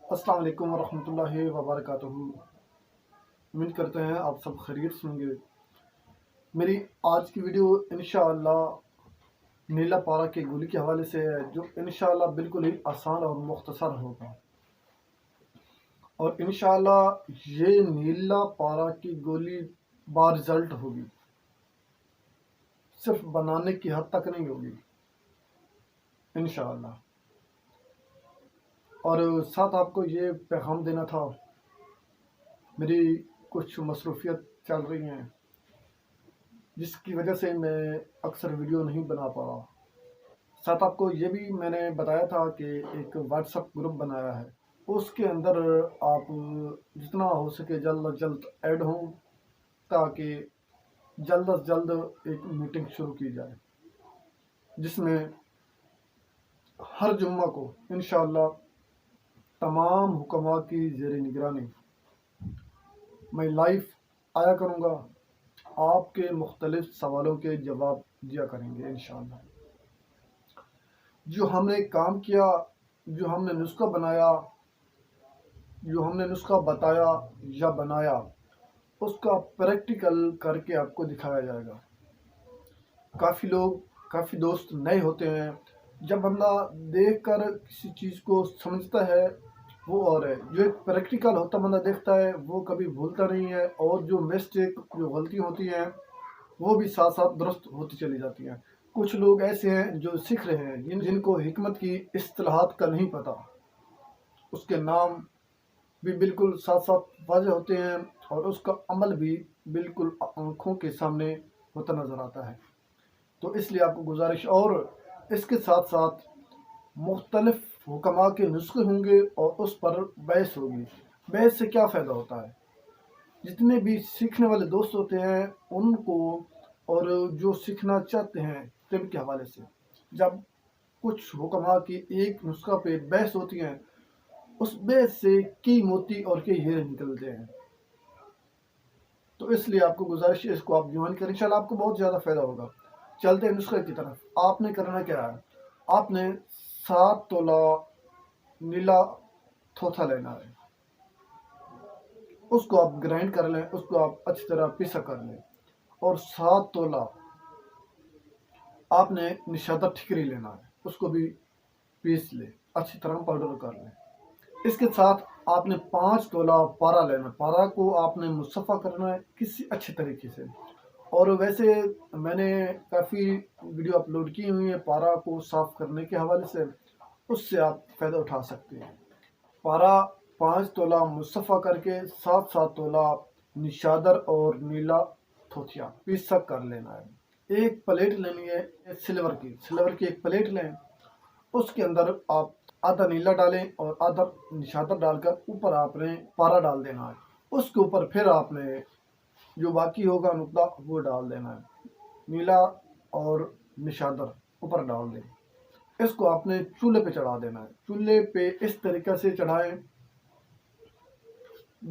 السلام علیکم ورحمۃ اللہ وبرکاتہ۔ امید کرتے ہیں آپ سب خیریت سے ہوں گے۔ میری آج کی ویڈیو انشاءاللہ نیلا پارا کی گولی کے حوالے سے ہے، جو انشاءاللہ بالکل ہی آسان اور مختصر ہوگا، اور انشاءاللہ یہ نیلا پارا کی گولی با رزلٹ ہوگی، صرف بنانے کی حد تک نہیں ہوگی انشاءاللہ۔ اور ساتھ آپ کو یہ پیغام دینا تھا، میری کچھ مصروفیت چل رہی ہیں جس کی وجہ سے میں اکثر ویڈیو نہیں بنا پا رہا۔ ساتھ آپ کو یہ بھی میں نے بتایا تھا کہ ایک واٹس ایپ گروپ بنایا ہے، اس کے اندر آپ جتنا ہو سکے جلد از جلد ایڈ ہوں، تاکہ جلد از جلد ایک میٹنگ شروع کی جائے، جس میں ہر جمعہ کو انشاءاللہ تمام حکماء کی زیر نگرانی میں لائیو آیا کروں گا، آپ کے مختلف سوالوں کے جواب دیا کریں گے انشاءاللہ۔ جو ہم نے کام کیا، جو ہم نے نسخہ بنایا، جو ہم نے نسخہ بتایا یا بنایا، اس کا پریکٹیکل کر کے آپ کو دکھایا جائے گا۔ کافی دوست نئے ہوتے ہیں، جب بندہ دیکھ کر کسی چیز کو سمجھتا ہے وہ، اور ہے جو ایک پریکٹیکل ہوتا بندہ دیکھتا ہے وہ کبھی بھولتا نہیں ہے، اور جو مسٹیک جو غلطی ہوتی ہیں وہ بھی ساتھ ساتھ درست ہوتی چلی جاتی ہیں۔ کچھ لوگ ایسے ہیں جو سیکھ رہے ہیں، جن کو حکمت کی اصطلاحات کا نہیں پتہ، اس کے نام بھی بالکل ساتھ ساتھ واضح ہوتے ہیں، اور اس کا عمل بھی بالکل آنکھوں کے سامنے ہوتا نظر آتا ہے۔ تو اس لیے آپ کو گزارش، اور اس کے ساتھ ساتھ مختلف حکماء کے نسخے ہوں گے اور اس پر بحث ہوگی۔ بحث سے کیا فائدہ ہوتا ہے؟ جتنے بھی سیکھنے والے دوست ہوتے ہیں ان کو، اور جو سیکھنا چاہتے ہیں طب کے حوالے سے، جب کچھ حکماء کی ایک نسخہ پہ بحث ہوتی ہیں، اس بحث سے کئی موتی اور کئی ہیرے نکلتے ہیں۔ تو اس لیے آپ کو گزارش ہے، اس کو آپ جوائن کریں، انشاءاللہ آپ کو بہت زیادہ فائدہ ہوگا۔ چلتے ہیں نسخے کی طرف۔ آپ نے کرنا کیا ہے؟ آپ نے 7 تولہ نیلا تھوتھا لینا ہے، اس کو آپ گرائنڈ کر لیں، اس کو آپ اچھی طرح پیسا کر لیں، اور 7 تولہ آپ نے نشادر ٹھکری لینا ہے، اس کو بھی پیس لیں، اچھی طرح پاؤڈر کر لیں۔ اس کے ساتھ آپ نے 5 تولہ پارا لینا ہے، پارا کو آپ نے مصفحہ کرنا ہے کسی اچھے طریقے سے۔ اور ویسے میں نے کافی ویڈیو اپلوڈ کی ہوئی ہیں پارا کو صاف کرنے کے حوالے سے، اس سے آپ فائدہ اٹھا سکتے ہیں۔ پارا 5 تولہ مصفحہ کر کے 7 تولہ نشادر اور نیلا تھوتھیا پیسا کر لینا ہے۔ ایک پلیٹ لینی ہے سلور کی ایک پلیٹ لیں، اس کے اندر آپ آدھا نیلا ڈالیں اور آدھا نشادر ڈال کر اوپر آپ نے پارا ڈال دینا ہے، اس کے اوپر پھر آپ نے جو باقی ہوگا نقطہ وہ ڈال دینا ہے، نیلا اور نشادر اوپر ڈال دیں۔ اس کو آپ نے چولہے پہ چڑھا دینا ہے، چولہے پہ اس طریقے سے چڑھائیں،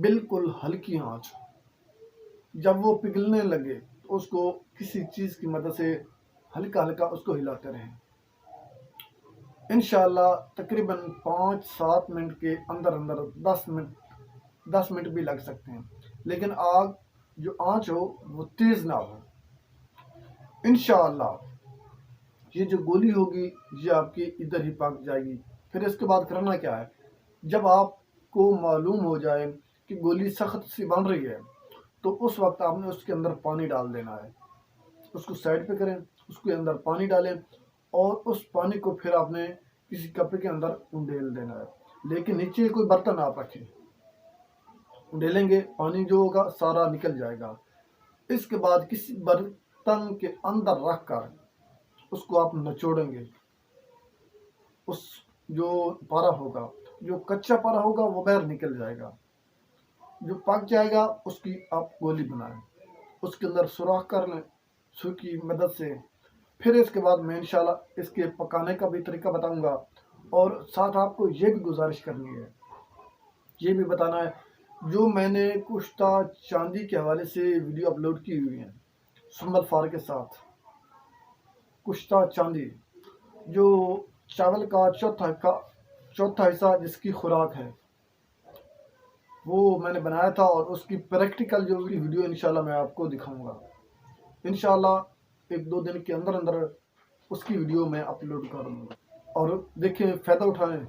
بالکل ہلکی آنچ۔ جب وہ پگھلنے لگے تو اس کو کسی چیز کی مدد سے ہلکا ہلکا اس کو ہلاتے رہیں۔ انشاءاللہ تقریباً 5-7 منٹ کے اندر 10 منٹ بھی لگ سکتے ہیں، لیکن آگ جو آنچ ہو وہ تیز نہ ہو۔ انشاءاللہ یہ جو گولی ہوگی یہ آپ کی ادھر ہی پک جائے گی۔ پھر اس کے بعد کرنا کیا ہے؟ جب آپ کو معلوم ہو جائے کہ گولی سخت سی بن رہی ہے تو اس وقت آپ نے اس کے اندر پانی ڈال دینا ہے، اس کو سائڈ پہ کریں، اس کے اندر پانی ڈالیں، اور اس پانی کو پھر آپ نے کسی کپ کے اندر انڈیل دینا ہے، لیکن نیچے کوئی برتن آپ رکھیں، انڈیلیں گے پانی جو ہوگا سارا نکل جائے گا۔ اس کے بعد کسی برتن کے اندر رکھ کر اس کو آپ نچوڑیں گے، اس جو پارا ہوگا، جو کچا پارا ہوگا وہ باہر نکل جائے گا، جو پک جائے گا اس کی آپ گولی بنائیں، اس کے اندر سوراخ کر لیں سوئی کی مدد سے۔ پھر اس کے بعد میں انشاءاللہ اس کے پکانے کا بھی طریقہ بتاؤں گا، اور ساتھ آپ کو یہ بھی گزارش کرنی ہے، یہ بھی بتانا ہے، جو میں نے کشتہ چاندی کے حوالے سے ویڈیو اپلوڈ کی ہوئی ہیں سنبل فار کے ساتھ، کشتہ چاندی جو چاول کا چوتھا حصہ جس کی خوراک ہے، وہ میں نے بنایا تھا، اور اس کی پریکٹیکل جو ویڈیو انشاءاللہ میں آپ کو دکھاؤں گا انشاءاللہ 1-2 دن کے اندر اندر اس کی ویڈیو میں اپلوڈ کر دوں گا، اور دیکھیں فائدہ اٹھائیں۔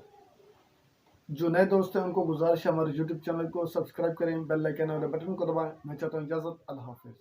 جو نئے دوست ہیں ان کو گزارش ہے ہمارے یوٹیوب چینل کو سبسکرائب کریں، بیل آئیکن اور بٹن کو دبائیں۔ میں چاہتا ہوں اجازت، اللہ حافظ۔